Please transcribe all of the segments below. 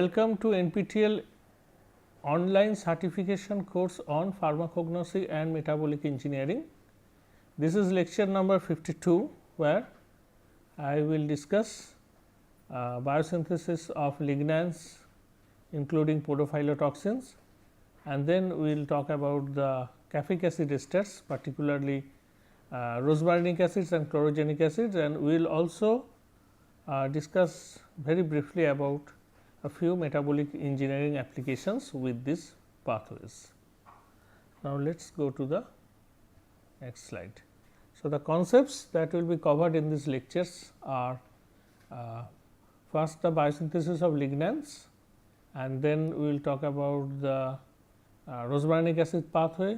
Welcome to NPTEL online certification course on Pharmacognosy and Metabolic Engineering. This is lecture number 52, where I will discuss biosynthesis of lignans including podophyllotoxins, and then we will talk about the caffeic acid esters, particularly rosmarinic acids and chlorogenic acids, and we will also discuss very briefly about a few metabolic engineering applications with these pathways. Now, let us go to the next slide. So, the concepts that will be covered in these lectures are first the biosynthesis of lignans, and then we will talk about the rosmarinic acid pathway,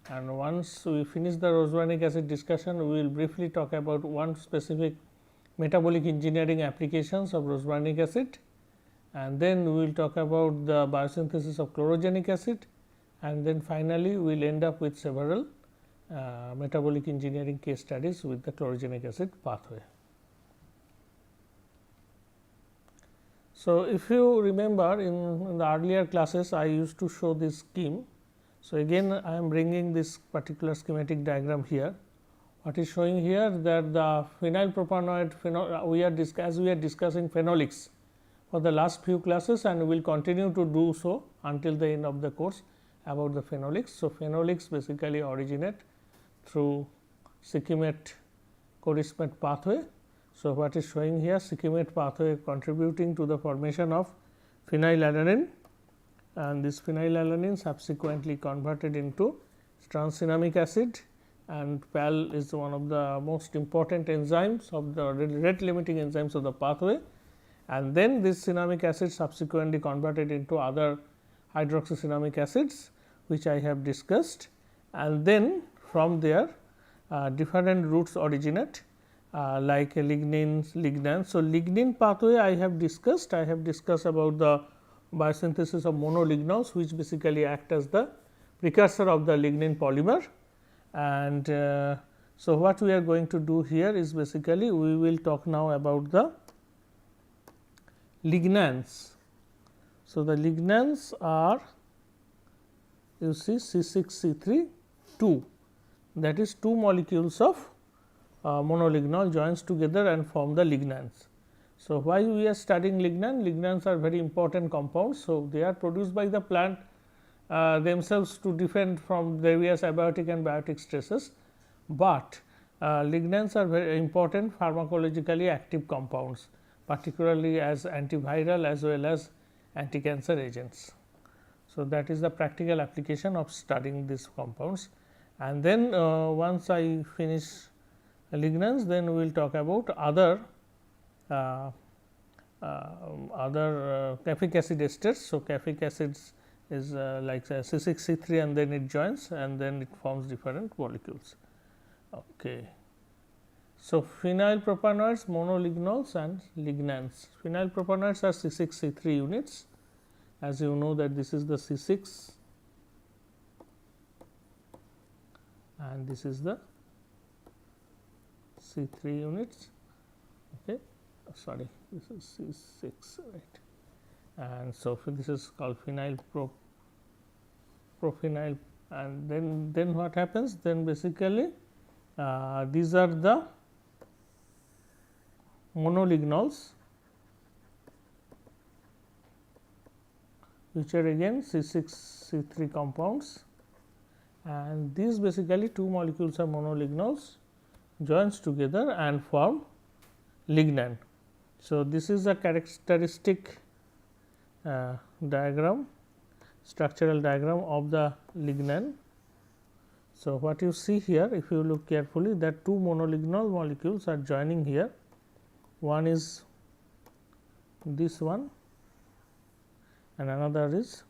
and once we finish the rosmarinic acid discussion, we will briefly talk about one specific metabolic engineering applications of rosmarinic acid, and then we will talk about the biosynthesis of chlorogenic acid, and then finally, we will end up with several metabolic engineering case studies with the chlorogenic acid pathway. So, if you remember in the earlier classes, I used to show this scheme. So, again I am bringing this particular schematic diagram here. What is showing here that the phenyl propanoid as we are discussing phenolics for the last few classes, and we will continue to do so until the end of the course about the phenolics. So, phenolics basically originate through cyclimate corismate pathway. So, what is showing here cyclimate pathway contributing to the formation of phenylalanine, and this phenylalanine subsequently converted into transenamic acid, and PAL is one of the most important enzymes of the rate limiting enzymes of the pathway, and then this cinnamic acid subsequently converted into other hydroxycinnamic acids, which I have discussed, and then from there different routes originate like lignans. So, lignin pathway I have discussed about the biosynthesis of monolignans, which basically act as the precursor of the lignin polymer, and so what we are going to do here is basically we will talk now about the lignans. So, the lignans are you see C6C3 2, that is 2 molecules of monolignol joins together and form the lignans. So, why we are studying lignan? Lignans are very important compounds. So, they are produced by the plant themselves to defend from various abiotic and biotic stresses, but lignans are very important pharmacologically active compounds, particularly as antiviral as well as anti-cancer agents. So, that is the practical application of studying these compounds, and then once I finish lignans, then we will talk about other caffeic acid esters. So, caffeic acids is like C6C3 and then it joins and then it forms different molecules. Okay. So, phenyl propanoids, monolignals and lignans. Phenyl propanoids are C6C3 units, as you know that this is the C6 and this is the C3 units. Okay. Sorry, this is C6, right, and so this is called phenyl prophenyl, and then what happens, then basically these are the monolignals, which are again C6C3 compounds, and these basically 2 molecules of monolignals joins together and form lignan. So, this is a characteristic diagram, structural diagram of the lignan. So, what you see here, if you look carefully, that 2 monolignal molecules are joining here. One is this one and another is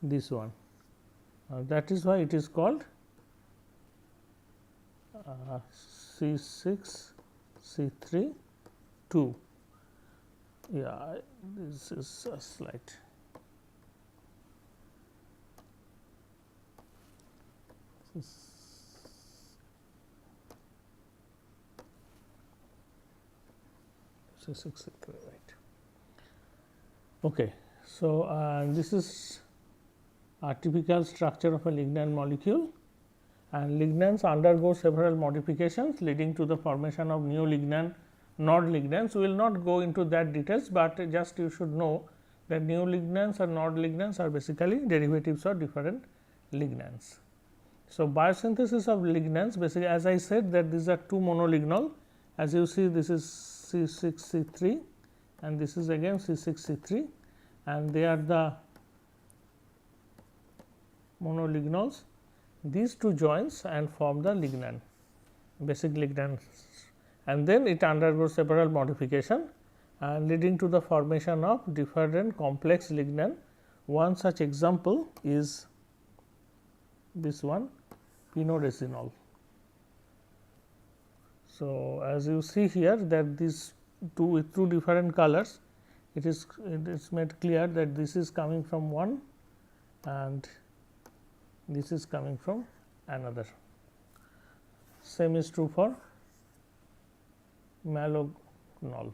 this one. That is why it is called C6 C3 2. Yeah, this is a slight. C6C3, right. Okay. So, this is a typical structure of a lignan molecule, and lignans undergo several modifications leading to the formation of new lignan, nod lignans. We will not go into that details, but just you should know that new lignans or nod lignans are basically derivatives of different lignans. So, biosynthesis of lignans, basically as I said that these are two monolignal, as you see this is C6C3 and this is again C6C3, and they are the monolignals. These two joins and form the lignan, basic lignan, and then it undergoes several modification and leading to the formation of different complex lignan. One such example is this one, pinoresinol. So, as you see here that these two with two different colors, it is made clear that this is coming from one and this is coming from another. Same is true for malognol.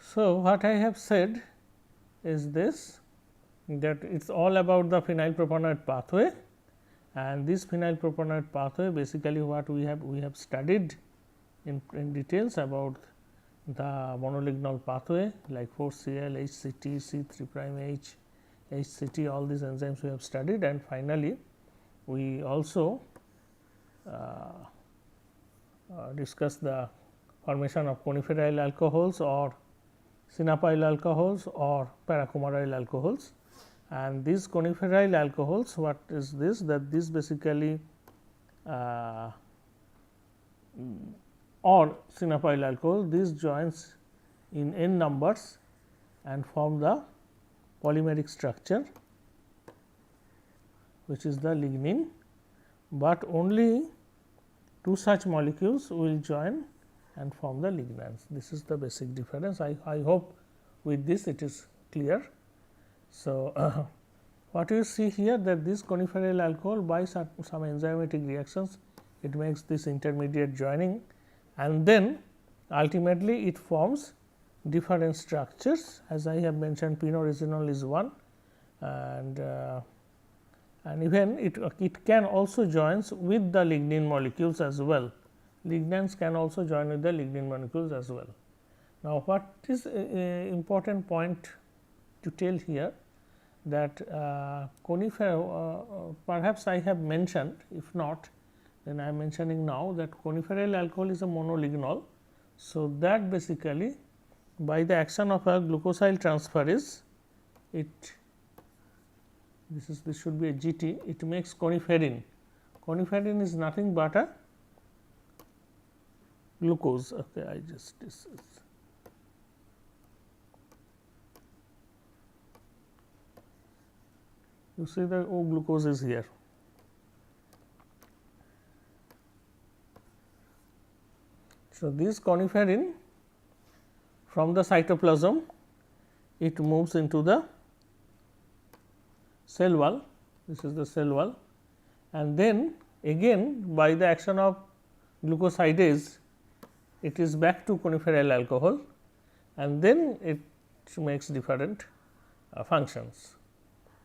So, what I have said is this, that it is all about the phenyl propanoid pathway, and this phenyl propanoid pathway basically what we have studied in details about the monolignal pathway like 4-Cl, HCT, C3'H, HCT, all these enzymes we have studied, and finally, we also discuss the formation of coniferyl alcohols or synapyl alcohols or paracumaryl alcohols. And these coniferyl alcohols, what is this? That this basically or synapyl alcohol, these joins in n numbers and form the polymeric structure, which is the lignin, but only two such molecules will join and form the lignans. This is the basic difference. I hope with this it is clear. So, what you see here that this coniferyl alcohol by some enzymatic reactions, it makes this intermediate joining, and then ultimately it forms different structures, as I have mentioned pinoresinol is one, and even it can also joins with the lignin molecules as well. Lignans can also join with the lignin molecules as well. Now, what is important point to tell here, that perhaps I have mentioned, if not then I am mentioning now, that coniferyl alcohol is a monolignol. So, that basically by the action of a glucosyl transferase, this should be a GT, it makes coniferin. Coniferin is nothing but a glucose. Okay, I just you see the O glucose is here. So, this coniferin from the cytoplasm, it moves into the cell wall, this is the cell wall, and then again by the action of glucosidase, it is back to coniferyl alcohol, and then it makes different functions.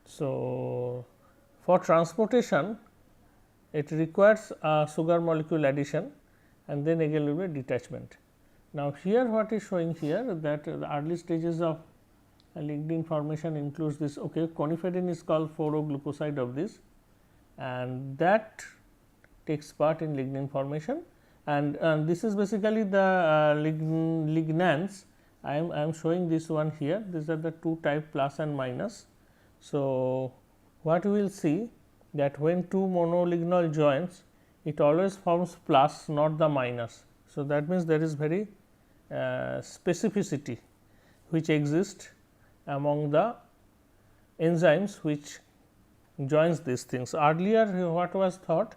So, for transportation it requires a sugar molecule addition and then again will be detachment. Now, here what is showing here that the early stages of lignin formation includes this. Okay, coniferin is called 4-O-glucoside of this, and that takes part in lignin formation, and this is basically the lignans. I am showing this one here. These are the two type plus and minus. So, what we will see that when two monolignal joins, it always forms plus, not the minus. So, that means there is very specificity which exists among the enzymes which joins these things. Earlier what was thought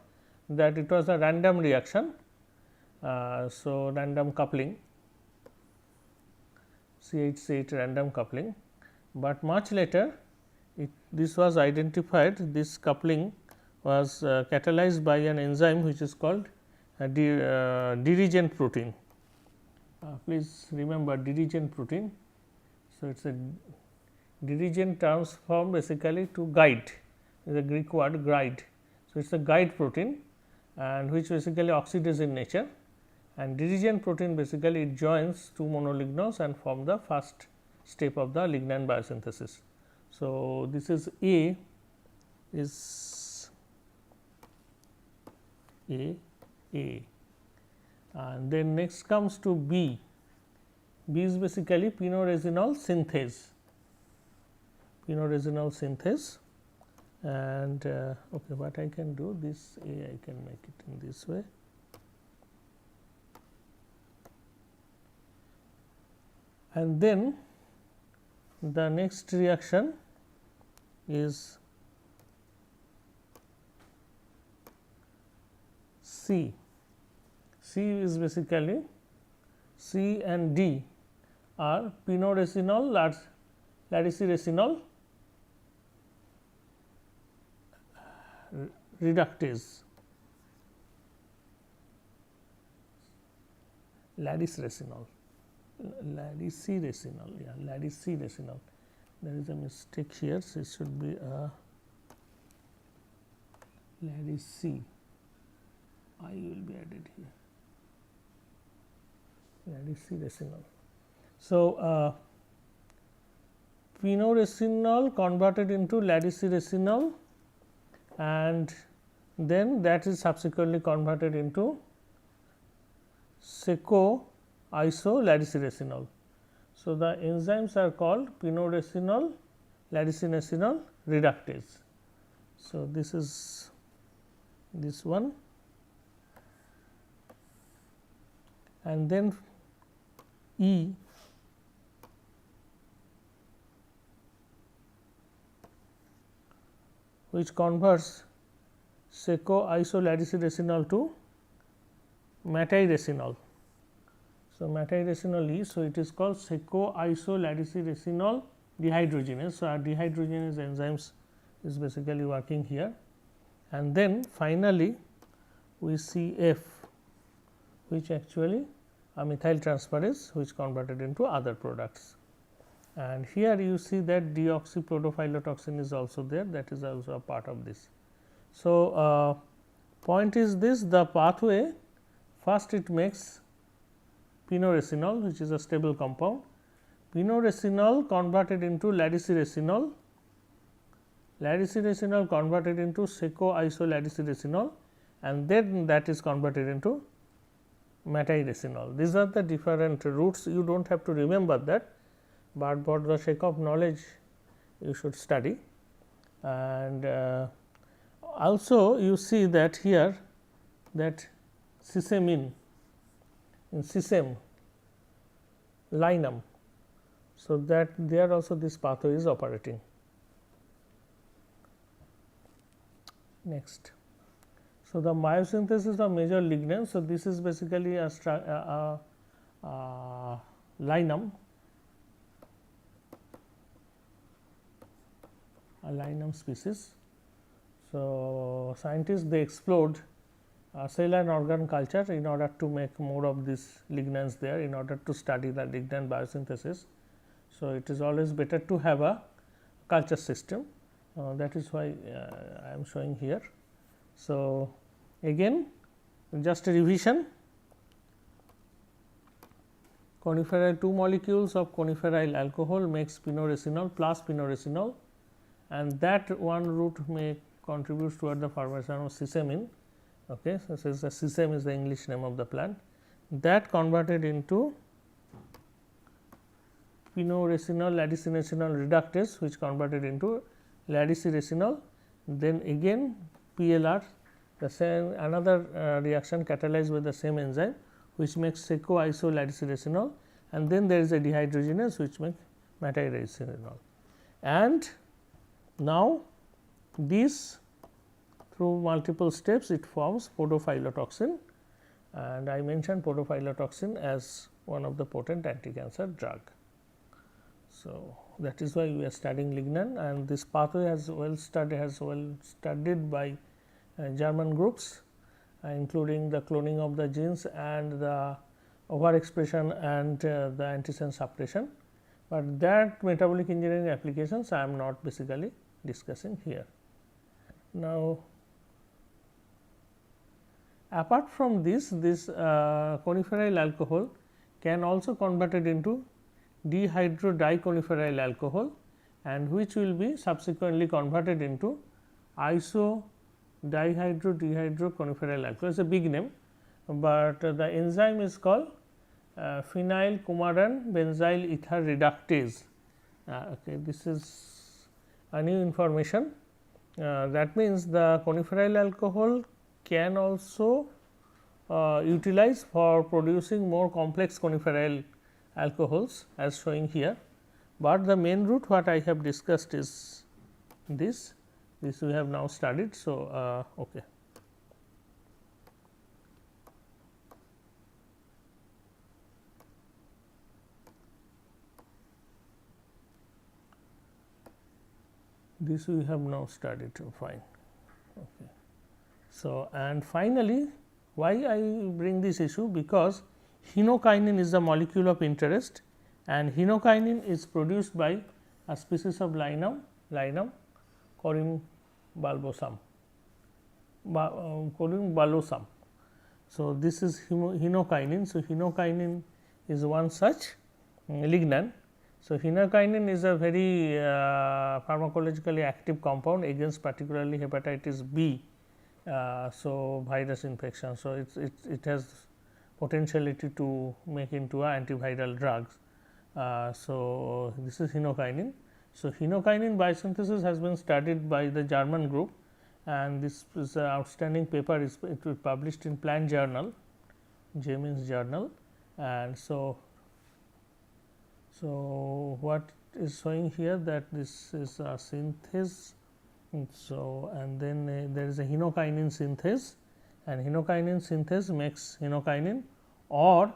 that it was a random reaction. So, random coupling, CH8 random coupling, but much later this was identified, this coupling was catalyzed by an enzyme which is called dirigent protein. please remember dirigent protein. So, it is a dirigent terms form basically to guide, is a Greek word guide. So, it is a guide protein and which basically oxidase in nature, and dirigent protein basically it joins two monolignons and form the first step of the lignan biosynthesis. So, this is A and then next comes to B. B is basically pinoresinol synthase, and okay, what I can do this A I can make it in this way. And then the next reaction is C. C is basically C and D are pinoresinol ladecyresinol reductase, ladecyresinol, ladecyresinol. There is a mistake here, so it should be a ladecy. I will be added here. Ladecyresinol. So, pinoresinol converted into ladecyresinol, and then that is subsequently converted into seco-iso-ladecyresinol. So, the enzymes are called pinoresinol ladecyresinol reductase. So, this is this one, and then E which converts seco-iso-ladecyresinol to methylresinol. So, methylresinol E. So, it is called seco-iso-ladecyresinol dehydrogenase. So, our dehydrogenase enzymes is basically working here, and then finally, we see F, which actually a methyl transferase which converted into other products. And here you see that deoxypodophyllotoxin is also there, that is also a part of this. So, point is this, the pathway first it makes pinoresinol which is a stable compound, pinoresinol converted into ladecyresinol, ladecyresinol converted into seco-iso-ladecyresinol, and then that is converted into methylresinol. These are the different routes, you do not have to remember that, but for the sake of knowledge you should study. And also you see that here that sesamin in sesame linum. So, that there also this pathway is operating. Next. So, the biosynthesis of major lignans. So, this is basically a linum, species. So, scientists they explored cell and organ culture in order to make more of these lignans there, in order to study the lignan biosynthesis. So, it is always better to have a culture system, that is why I am showing here. So, again just a revision, coniferyl 2 molecules of coniferyl alcohol makes pinoresinol plus pinoresinol, and that one route may contributes toward the formation of sesamin. Okay. So, this is the sesame is the English name of the plant, that converted into pinoresinol ladecyresinol reductase which converted into ladecyresinol, then again PLR the same another reaction catalyzed with the same enzyme which makes seco-iso-ladecyresinol, and then there is a dehydrogenase which makes methylresinol. And now, this through multiple steps it forms podophyllotoxin, and I mentioned podophyllotoxin as one of the potent anti-cancer drug. So, that is why we are studying lignan, and this pathway has well studied by German groups, including the cloning of the genes and the overexpression and the antisense suppression, but that metabolic engineering applications I am not basically discussing here. Now, apart from this coniferyl alcohol can also converted into dihydrodiconiferyl alcohol, and which will be subsequently converted into isodihydrodihydroconiferyl alcohol. It is a big name, but the enzyme is called phenyl coumarin benzyl ether reductase. Okay, this is a new information. That means the coniferyl alcohol can also utilize for producing more complex coniferyl alcohols as showing here, but the main route what I have discussed is this we have now studied. So, okay. This we have now studied, fine. Okay. So, and finally, why I bring this issue, because hinokinin is the molecule of interest, and hinokinin is produced by a species of Linum corymbulosum. So, this is hinokinin. So, hinokinin is one such lignan. So, hinokinin is a very pharmacologically active compound against particularly hepatitis B. So, virus infection. So, it has potentiality to make into a antiviral drugs. So, this is hinokinin. So, hinokinin biosynthesis has been studied by the German group, and this is an outstanding paper. It was published in Plant Journal, J means journal, and so what is showing here that this is a synthase. So, and then there is a hinokinin synthase, and hinokinin synthase makes hinokinin, or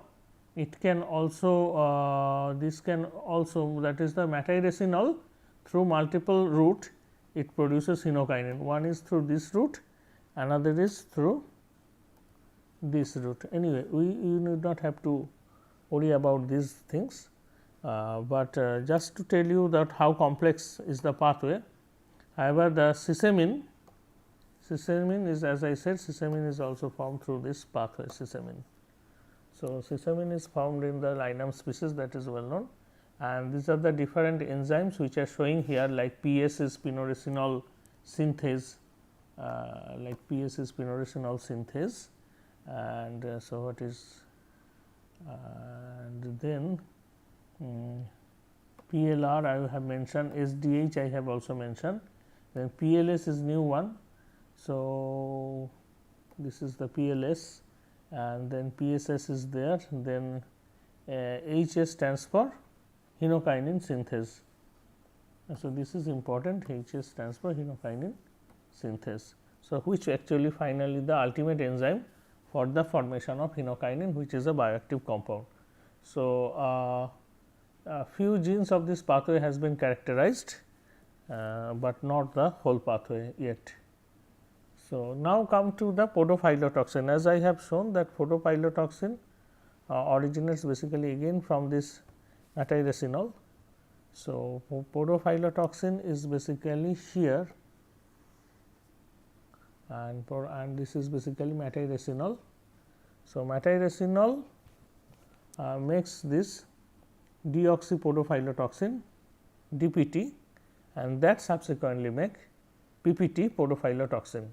it can also this can also, that is the matyracynol through multiple route it produces hinokinin. One is through this route, another is through this route. Anyway, you need not have to worry about these things, but just to tell you that how complex is the pathway. However, the sesamin is, as I said, sesamin is also formed through this pathway, sesamin. So, sesamin is found in the Linum species, that is well known, and these are the different enzymes which are showing here, like PS is spinoracinol synthase, and so what is and then PLR I have mentioned, SDH I have also mentioned, then PLS is new one. So, this is the PLS, and then PSS is there, then HS stands for hinokinin synthase. So, this is important, HS stands for hinokinin synthase. So, which actually finally the ultimate enzyme for the formation of hinokinin, which is a bioactive compound. So, a few genes of this pathway has been characterized, but not the whole pathway yet. So, now come to the podophyllotoxin. As I have shown that podophyllotoxin originates basically again from this matyracynol. So, podophyllotoxin is basically here, and this is basically matyracynol. So, matyracynol makes this deoxypodophyllotoxin DPT, and that subsequently make PPT podophyllotoxin.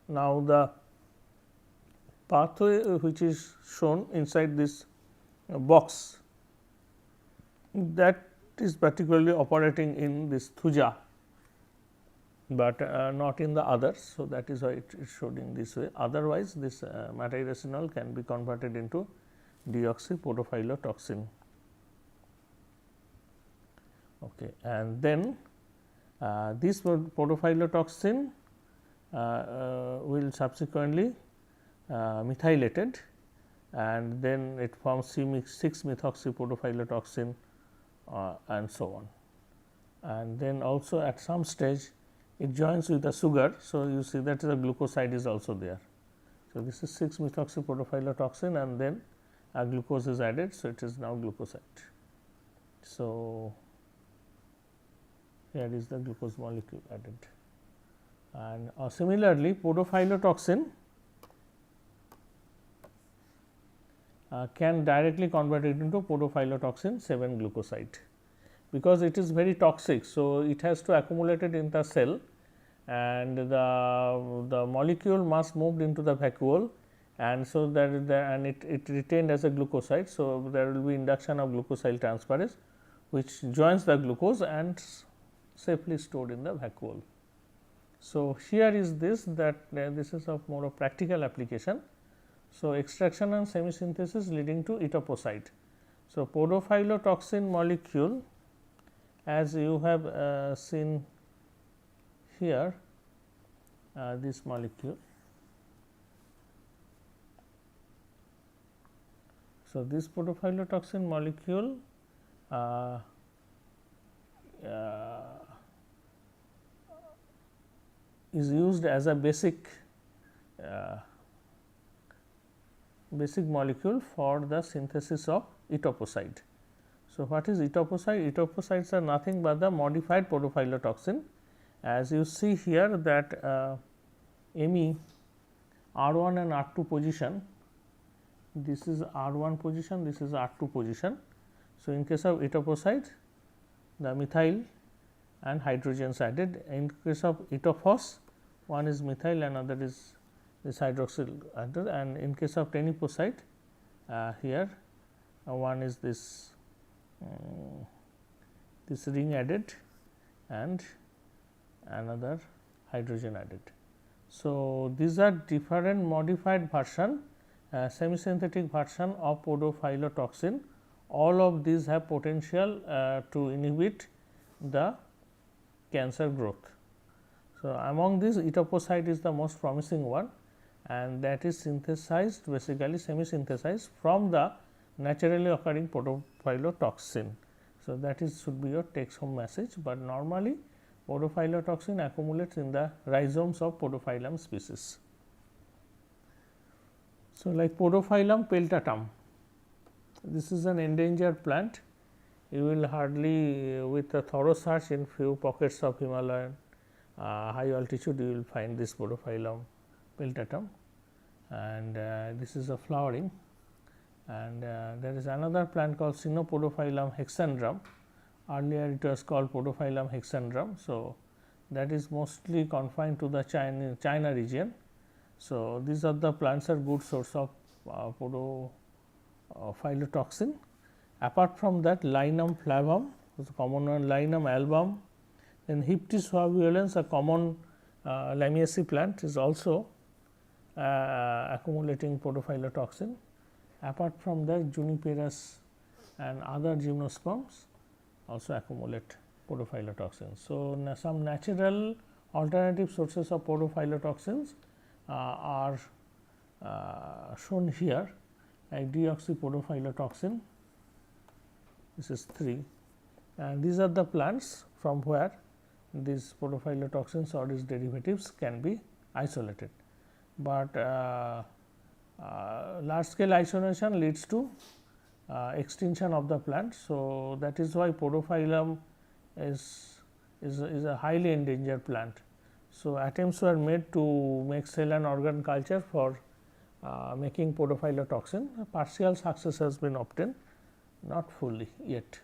Now, the pathway which is shown inside this box, that is particularly operating in this thuja, but not in the others. So, that is why it is showed in this way. Otherwise, this matyracynol can be converted into deoxypodophyllotoxin. Okay. And then this podophyllotoxin will subsequently methylated, and then it forms 6-methoxypodophyllotoxin and so on. And then also at some stage it joins with the sugar. So, you see that the glucoside is also there. So, this is 6-methoxypodophyllotoxin, and then glucose is added. So, it is now glucoside. So, here is the glucose molecule added, and similarly podophyllotoxin can directly convert it into podophyllotoxin 7 glucoside, because it is very toxic. So, it has to accumulate it in the cell, and the molecule must moved into the vacuole, and so that and it retained as a glucoside. So, there will be induction of glucosyl transferase, which joins the glucose and safely stored in the vacuole. So, here is this that this is of more of practical application. So, extraction and semi-synthesis leading to etoposide. So, podophyllotoxin molecule, as you have seen here, this molecule. So, this podophyllotoxin molecule is used as a basic molecule for the synthesis of etoposide. So, what is etoposide? Etoposides are nothing but the modified podophyllotoxin. As you see here that ME R1 and R2 position, this is R1 position, this is R2 position. So, in case of etoposide, the methyl and hydrogens added. In case of etophos, one is methyl, another is this hydroxyl added, and in case of teniposide, here one is this ring added and another hydrogen added. So, these are different modified version, semi-synthetic version of podophyllotoxin. All of these have potential to inhibit the cancer growth. So, among these etoposide is the most promising one, and that is synthesized, basically semi-synthesized from the naturally occurring podophyllotoxin. So, that is should be your take home message, but normally podophyllotoxin accumulates in the rhizomes of Podophyllum species. So, like Podophyllum peltatum, this is an endangered plant. You will hardly with a thorough search in few pockets of Himalayan high altitude, you will find this Podophyllum peltatum, and this is a flowering, and there is another plant called Cynopodophyllum hexandrum. Earlier it was called Podophyllum hexandrum. So, that is mostly confined to the China region. So, these are the plants are good source of podophyllotoxin. Apart from that, Linum flavum is a common one, Linum album, then Hyptis suaviolens, a common Lamiaceae plant, is also accumulating podophyllotoxin. Apart from that, Juniperus and other gymnosperms also accumulate podophyllotoxins. So, some natural alternative sources of podophyllotoxins are shown here, like deoxypodophyllotoxin, this is 3, and these are the plants from where these podophyllotoxins or its derivatives can be isolated. But large scale isolation leads to extinction of the plant. So, that is why Podophyllum is a highly endangered plant. So, attempts were made to make cell and organ culture for making podophyllotoxin. A partial success has been obtained, not fully yet.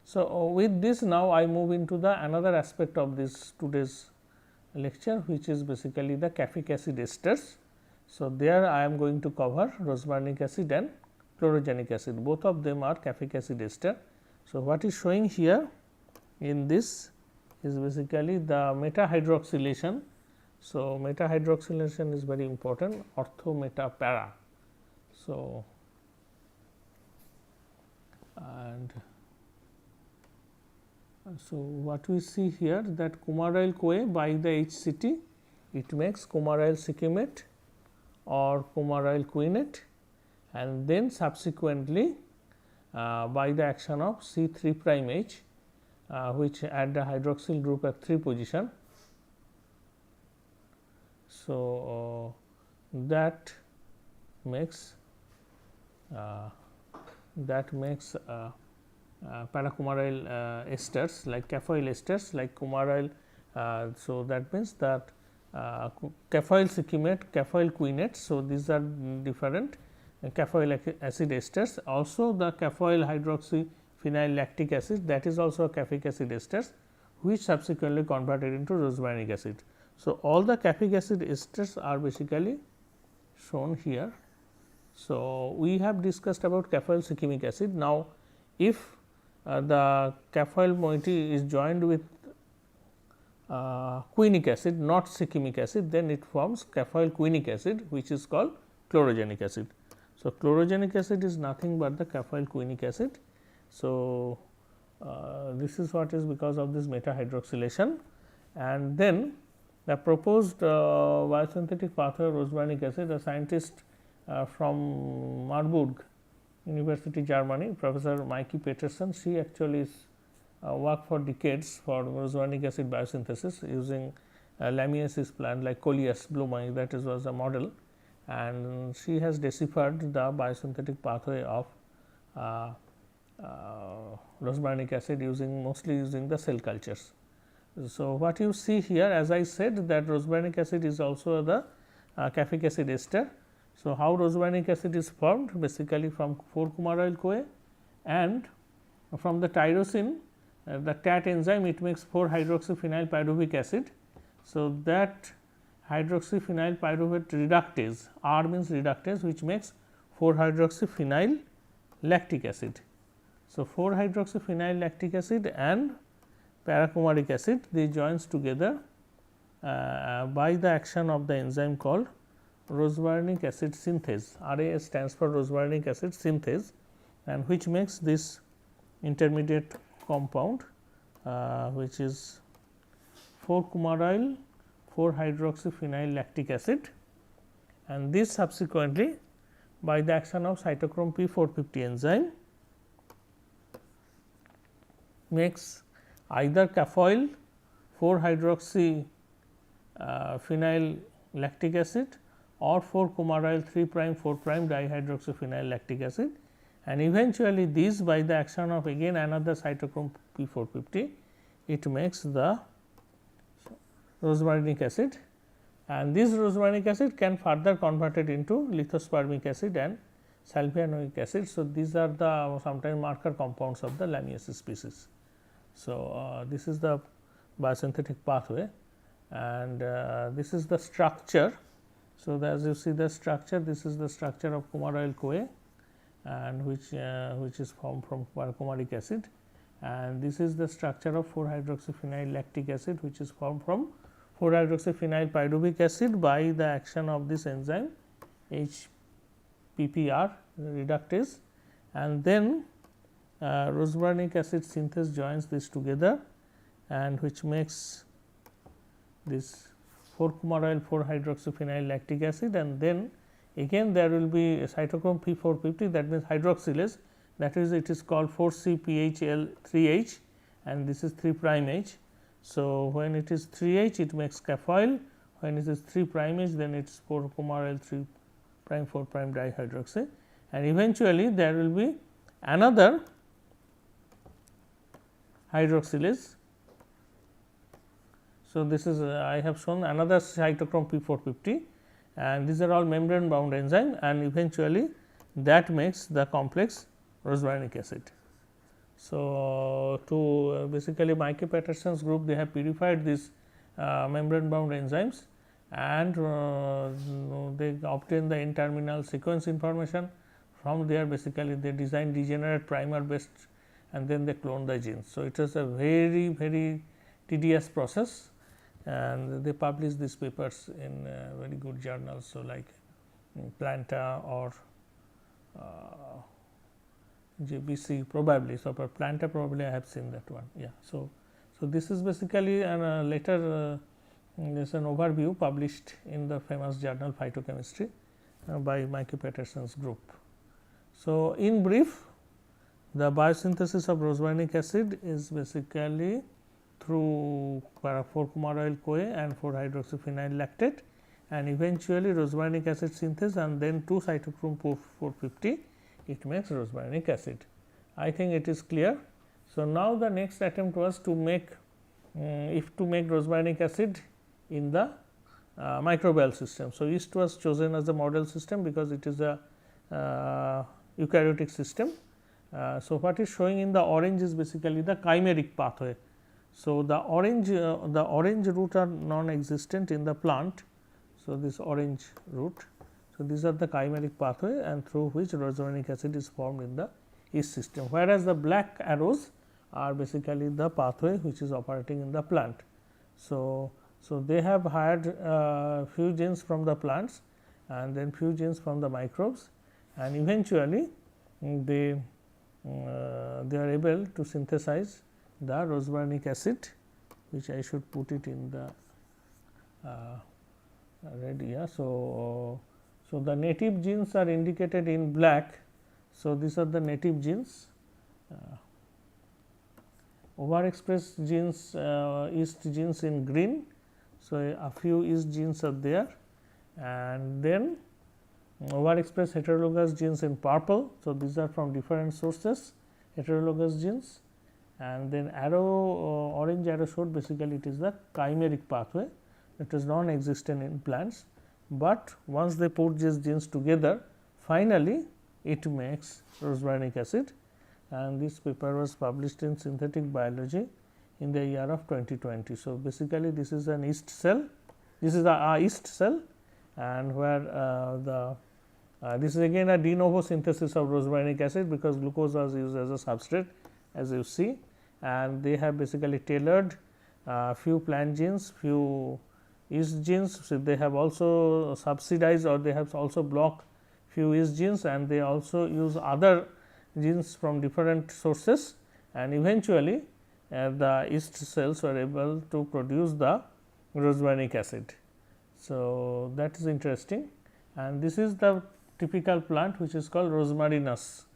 So, with this now I move into the another aspect of this today's lecture, which is basically the caffeic acid esters. So, there I am going to cover rosmarinic acid and chlorogenic acid, both of them are caffeic acid ester. So, what is showing here in this is basically the meta hydroxylation. So, meta hydroxylation is very important, ortho meta para. So, and so what we see here that coumaryl CoA by the HCT, it makes coumaryl cyclimate or coumaryl quinate, and then subsequently by the action of C3 prime H, which add the hydroxyl group at 3 position. So, that makes that makes paracoumaryl esters like caffeoyl esters like coumaryl. So, that means that caffeoyl cyclimate, caffeoyl quinate. So, these are different caffeoyl acid esters. Also the caffeoyl hydroxyphenyl lactic acid, that is also a caffeic acid esters, which subsequently converted into rosmarinic acid. So, all the caffeic acid esters are basically shown here. So, we have discussed about caffeoyl cyclimic acid. Now, if the caffeoyl moiety is joined with quinic acid, not cyclimic acid, then it forms caffeoyl quinic acid, which is called chlorogenic acid. So, chlorogenic acid is nothing but the caffeoyl quinic acid. So, this is what is because of this meta hydroxylation, and then the proposed biosynthetic pathway of rosmarinic acid, a scientist from Marburg University, Germany, Professor Maike Peterson, she actually is worked for decades for rosmarinic acid biosynthesis using lamiasis plant like Coleus blumei, that is was a model, and she has deciphered the biosynthetic pathway of rosmarinic acid using mostly using the cell cultures. So, what you see here, as I said, that rosmarinic acid is also the caffeic acid ester. So, how rosmarinic acid is formed? Basically from 4-coumaryl CoA and from the tyrosine, the TAT enzyme, it makes 4-hydroxyphenyl pyruvic acid. So, that hydroxyphenyl pyruvate reductase, R means reductase, which makes 4-hydroxyphenyl lactic acid. So, 4-hydroxyphenyl lactic acid and paracoumaric acid, they joins together by the action of the enzyme called rosmarinic acid synthase. RAS stands for rosmarinic acid synthase, and which makes this intermediate compound which is 4-coumaryl 4-hydroxyphenyl lactic acid, and this subsequently by the action of cytochrome P450 enzyme makes either caffeoyl 4-hydroxyphenyl lactic acid or 4-coumaryl 3'4' dihydroxyphenyl lactic acid, and eventually these by the action of again another cytochrome P450, it makes the rosmarinic acid, and this rosmarinic acid can further converted into lithospermic acid and sulfanoic acid. So, these are the sometimes marker compounds of the lamiasis species. So, this is the biosynthetic pathway, and this is the structure. So, as you see the structure, this is the structure of coumaryl CoA, and which is formed from paracoumaric acid, and this is the structure of 4-hydroxyphenyl lactic acid, which is formed from 4-hydroxyphenyl pyruvic acid by the action of this enzyme HPPR reductase, and then rosmarinic acid synthase joins this together, and which makes this 4-coumaryl 4-hydroxyphenyl lactic acid, and then again there will be a cytochrome P450, that means hydroxylase, that is it is called 4-CPHL3H, and this is 3'H. So, when it is 3H it makes caffeoyl, when it is 3'H then it is 4-coumaryl 3'4' dihydroxy, and eventually there will be another hydroxylase. So, this is I have shown another cytochrome P450, and these are all membrane bound enzyme, and eventually that makes the complex rosmarinic acid. So, to basically Maike Peterson's group, they have purified these membrane bound enzymes, and they obtain the N-terminal sequence information. From there basically they design degenerate primer based, and then they clone the genes. So, it is a very tedious process, and they publish these papers in very good journals. So, like Planta or JBC probably. So, for Planta probably I have seen that one. Yeah. So, this is basically an later this is an overview published in the famous journal Phytochemistry by Maike Peterson's group. So, in brief, the biosynthesis of rosmarinic acid is basically through 4-coumaryl CoA and 4-hydroxyphenyl lactate, and eventually rosmarinic acid synthase, and then 2 cytochrome 450 it makes rosmarinic acid. I think it is clear. So, now the next attempt was to make rosmarinic acid in the microbial system. So, yeast was chosen as the model system because it is a eukaryotic system. So, what is showing in the orange is basically the chimeric pathway. So, the orange root are non-existent in the plant. So, this orange root. So, these are the chimeric pathway and through which rosmarinic acid is formed in the yeast system, whereas the black arrows are basically the pathway which is operating in the plant. So, they have hired few genes from the plants and then few genes from the microbes, and eventually they are able to synthesize the rosmarinic acid, which I should put it in the red here. So, the native genes are indicated in black. So, these are the native genes. Overexpressed genes, yeast genes in green. So, a few yeast genes are there, and then overexpressed heterologous genes in purple. So, these are from different sources, heterologous genes, and then orange arrow showed basically it is the chimeric pathway that is non-existent in plants, but once they put these genes together, finally it makes rosmarinic acid, and this paper was published in Synthetic Biology in the year of 2020. So, basically this is an yeast cell, this is a yeast cell, and where this is again a de novo synthesis of rosmarinic acid, because glucose was used as a substrate as you see, and they have basically tailored few plant genes, few yeast genes. So, they have also subsidized or they have also blocked few yeast genes, and they also use other genes from different sources, and eventually the yeast cells were able to produce the rosmarinic acid. So, that is interesting, and this is the typical plant which is called rosmarinus.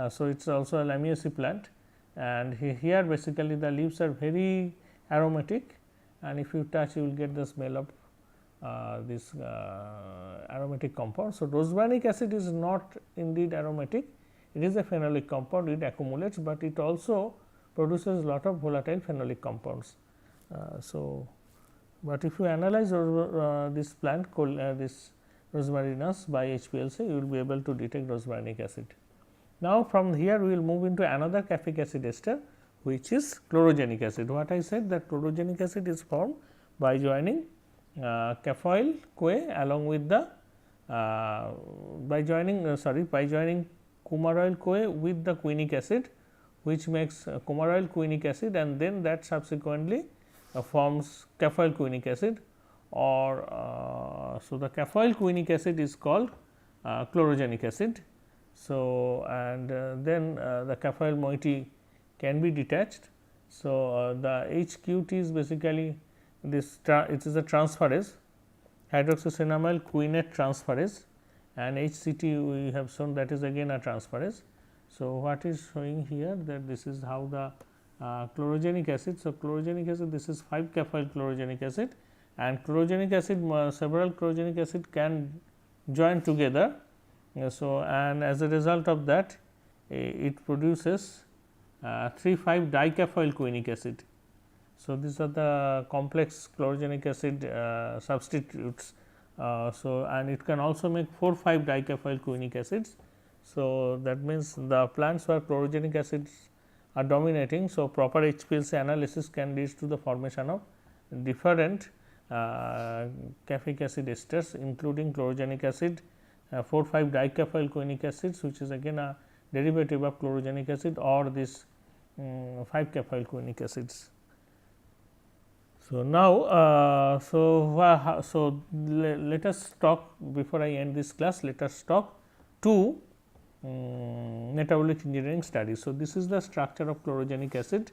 So, it is also a Lamiaceae plant, and here basically the leaves are very aromatic, and if you touch you will get the smell of this aromatic compound. So, rosmarinic acid is not indeed aromatic, it is a phenolic compound, it accumulates, but it also produces lot of volatile phenolic compounds. But if you analyze this plant this rosmarinus by HPLC, you will be able to detect rosmarinic acid. Now, from here we will move into another caffeic acid ester, which is chlorogenic acid. What I said, that chlorogenic acid is formed by joining caffeoyl CoA along with the by joining coumaroyl CoA with the quinic acid, which makes coumaroyl quinic acid, and then that subsequently forms caffeoyl quinic acid, or so the caffeoyl quinic acid is called chlorogenic acid. So, and then the caffeoyl moiety can be detached. So, the HQT is basically this it is a transferase, hydroxycinnamyl quinate transferase, and HCT we have shown that is again a transferase. So, what is showing here, that this is how the chlorogenic acid. So, chlorogenic acid, this is 5 caffeoyl chlorogenic acid, and chlorogenic acid several chlorogenic acid can join together. So, and as a result of that it produces 3,5 dicaffeoyl quinic acid. So, these are the complex chlorogenic acid substitutes. So, and it can also make 4,5 dicaffeoyl quinic acids. So, that means the plants where chlorogenic acids are dominating. So, proper HPLC analysis can lead to the formation of different caffeic acid esters, including chlorogenic acid, 4,5 dicaffeoyl quinic acids, which is again a derivative of chlorogenic acid, or this 5 caffeoyl quinic acids. So, now, let us talk, before I end this class, let us talk to metabolic engineering studies. So, this is the structure of chlorogenic acid.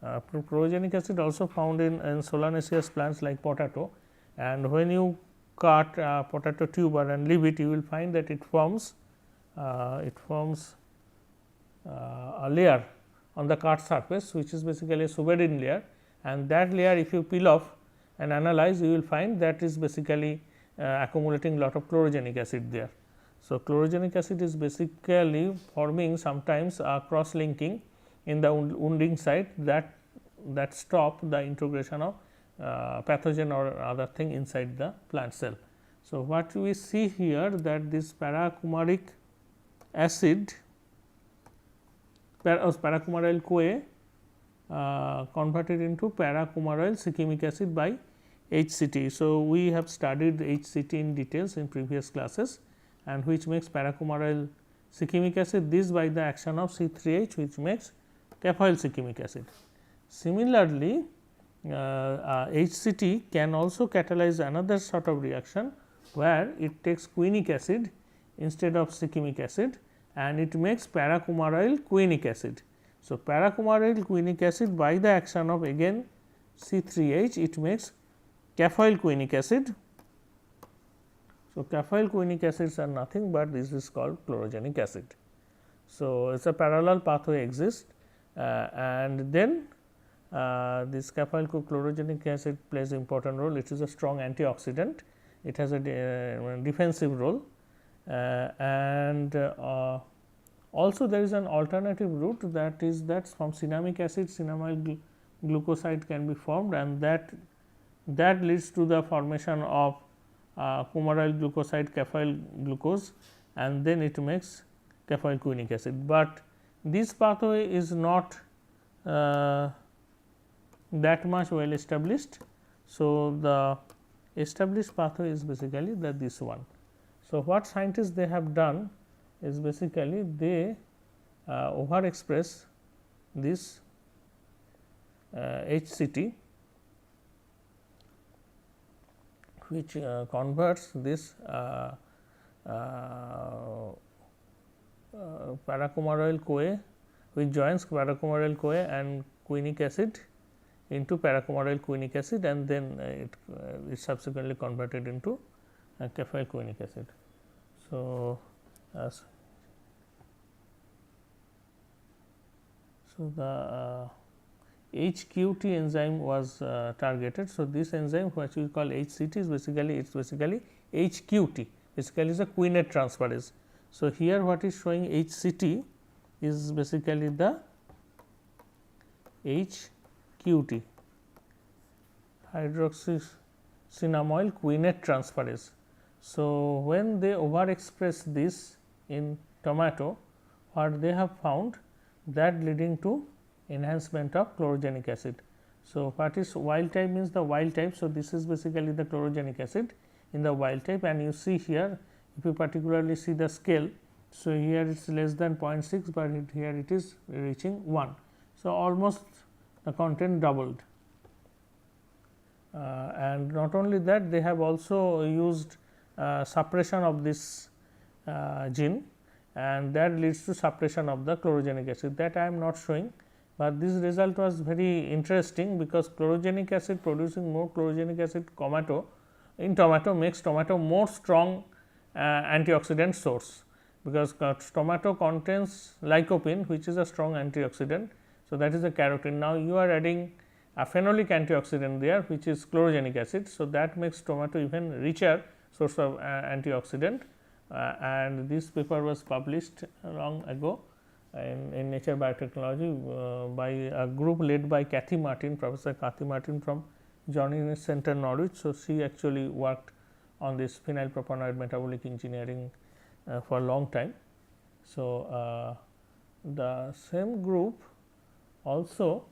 Chlorogenic acid also found in solanaceous plants like potato, and when you cut potato tuber and leave it, you will find that it forms a layer on the cut surface, which is basically a suberin layer, and that layer if you peel off and analyze, you will find that is basically accumulating lot of chlorogenic acid there. So, chlorogenic acid is basically forming sometimes a cross linking in the wounding site that stop the integration of pathogen or other thing inside the plant cell. So, what we see here that this paracoumaryl acid paracoumaryl CoA converted into paracoumaryl cyclimic acid by HCT. So, we have studied HCT in details in previous classes, and which makes paracoumaryl cyclimic acid, this by the action of C3H, which makes caffeoyl cyclimic acid. Similarly, HCT can also catalyze another sort of reaction, where it takes quinic acid instead of cyclimic acid, and it makes paracoumaryl quinic acid. So, paracoumaryl quinic acid by the action of again C3H, it makes caffeoyl quinic acid. So, caffeoyl quinic acids are nothing but this is called chlorogenic acid. So, it is a parallel pathway exists, and then this caffeoyl chlorogenic acid plays an important role. It is a strong antioxidant, it has a defensive role, and also there is an alternative route, that is that from cinnamic acid cinnamyl glucoside can be formed, and that leads to the formation of coumaryl glucoside caffeoyl glucose, and then it makes caffeoyl quinic acid. But this pathway is not that much well established. So, the established pathway is basically this one. So, what scientists they have done is basically they overexpress this HCT, which converts this paracoumaryl CoA, which joins paracoumaryl CoA and quinic acid into paracoumaryl quinic acid, and then it is subsequently converted into caffeoyl quinic acid. So, the HQT enzyme was targeted. So, this enzyme which we call HCT is basically HQT, basically is a quinate transferase. So, here what is showing HCT is basically the HQT, hydroxycinnamoyl quinate transferase. So, when they overexpress this in tomato, what they have found, that leading to enhancement of chlorogenic acid. So, what is wild type means the wild type. So, this is basically the chlorogenic acid in the wild type, and you see here if you particularly see the scale. So, here it is less than 0.6, but here it is reaching 1. So, almost the content doubled, and not only that, they have also used suppression of this gene, and that leads to suppression of the chlorogenic acid, that I am not showing. But this result was very interesting, because chlorogenic acid producing more chlorogenic acid in tomato makes tomato more strong antioxidant source, because tomato contains lycopene, which is a strong antioxidant. So, that is a carotene. Now, you are adding a phenolic antioxidant there, which is chlorogenic acid. So, that makes tomato even richer source of antioxidant, and this paper was published long ago in Nature Biotechnology by a group led by Kathy Martin, Professor Kathy Martin from John Innes Center, Norwich. So, she actually worked on this phenylpropanoid metabolic engineering for a long time. So, the same group also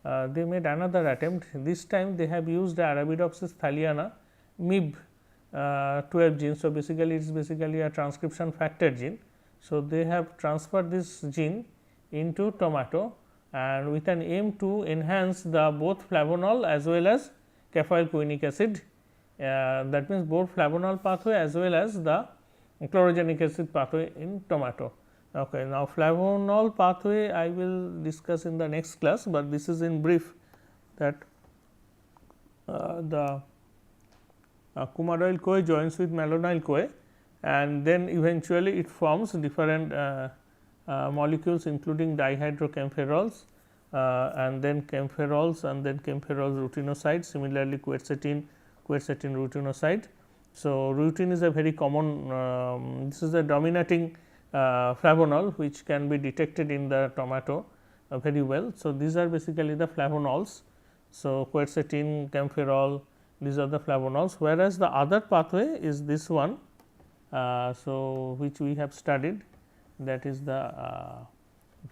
they made another attempt. This time they have used the Arabidopsis thaliana MIB 12 gene. So, basically it is basically a transcription factor gene. So, they have transferred this gene into tomato, and with an aim to enhance the both flavonol as well as caffeoyl quinic acid, that means both flavonol pathway as well as the chlorogenic acid pathway in tomato. Okay. Now, flavonol pathway I will discuss in the next class, but this is in brief that the coumaryl CoA joins with malonyl CoA, and then eventually it forms different molecules, including dihydrocampherols, and then campherols, and then campherol rutinoside, similarly quercetin rutinoside, So, rutin is a very common, this is a dominating flavonol which can be detected in the tomato very well. So, these are basically the flavonols. So, quercetin, camphorol, these are the flavonols, whereas the other pathway is this one. So, which we have studied, that is the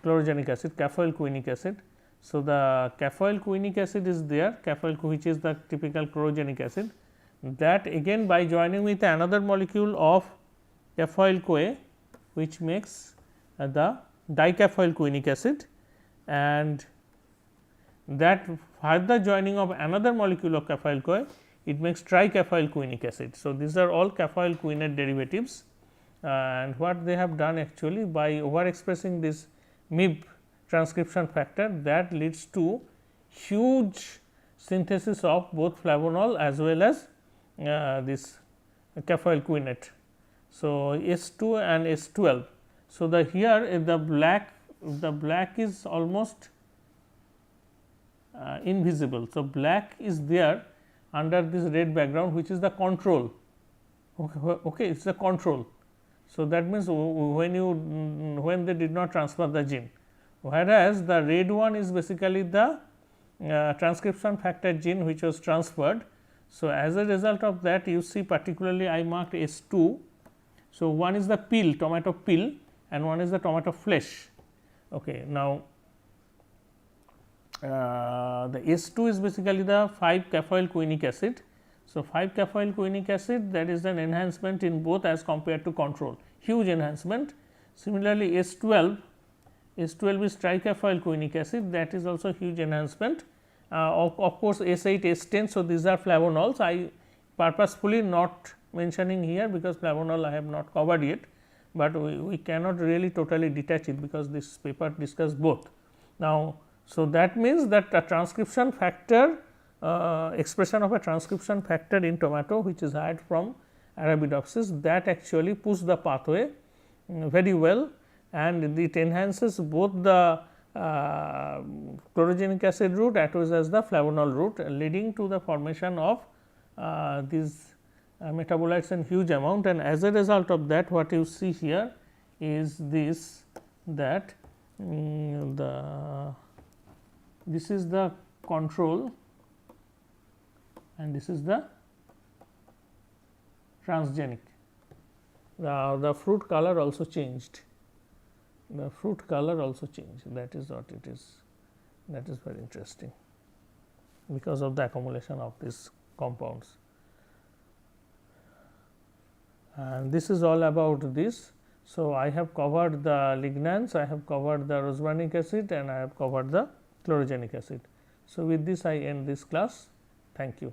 chlorogenic acid, caffeoyl quinic acid. So, the caffeoyl quinic acid is there, caffeoyl, which is the typical chlorogenic acid, that again by joining with another molecule of caffeoyl CoA, which makes the dicaffeoyl quinic acid, and that further joining of another molecule of caffeoyl CoA, it makes tricaffeoyl quinic acid. So, these are all caffeoyl quinate derivatives, and what they have done actually by overexpressing this MIB transcription factor, that leads to huge synthesis of both flavonol as well as this caffeoyl quinate. So, S2 and S12. So, the here the black is almost invisible. So, black is there under this red background, which is the control. Okay, it is the control. So, that means when they did not transfer the gene, whereas the red one is basically the transcription factor gene which was transferred. So, as a result of that, you see particularly I marked S2. So, one is the peel, tomato peel, and one is the tomato flesh. Okay. Now, the S2 is basically the 5-caffeoyl quinic acid. So, 5-caffeoyl quinic acid, that is an enhancement in both as compared to control, huge enhancement. Similarly, S12 is tricaffeoyl quinic acid, that is also huge enhancement. Of course, S8, S10. So, these are flavonols. I purposefully not mentioning here, because flavonol I have not covered yet, but we cannot really totally detach it, because this paper discuss both. Now, so that means that a transcription factor, expression of a transcription factor in tomato, which is had from Arabidopsis, that actually push the pathway very well, and it enhances both the chlorogenic acid route as well as the flavonol route, leading to the formation of these metabolites in huge amount. And as a result of that, what you see here is this, that this is the control and this is the transgenic. The fruit color also changed. The fruit color also changed, that is what it is. That is very interesting, because of the accumulation of these compounds. And this is all about this. So, I have covered the lignans, I have covered the rosmarinic acid, and I have covered the chlorogenic acid. So, with this I end this class. Thank you.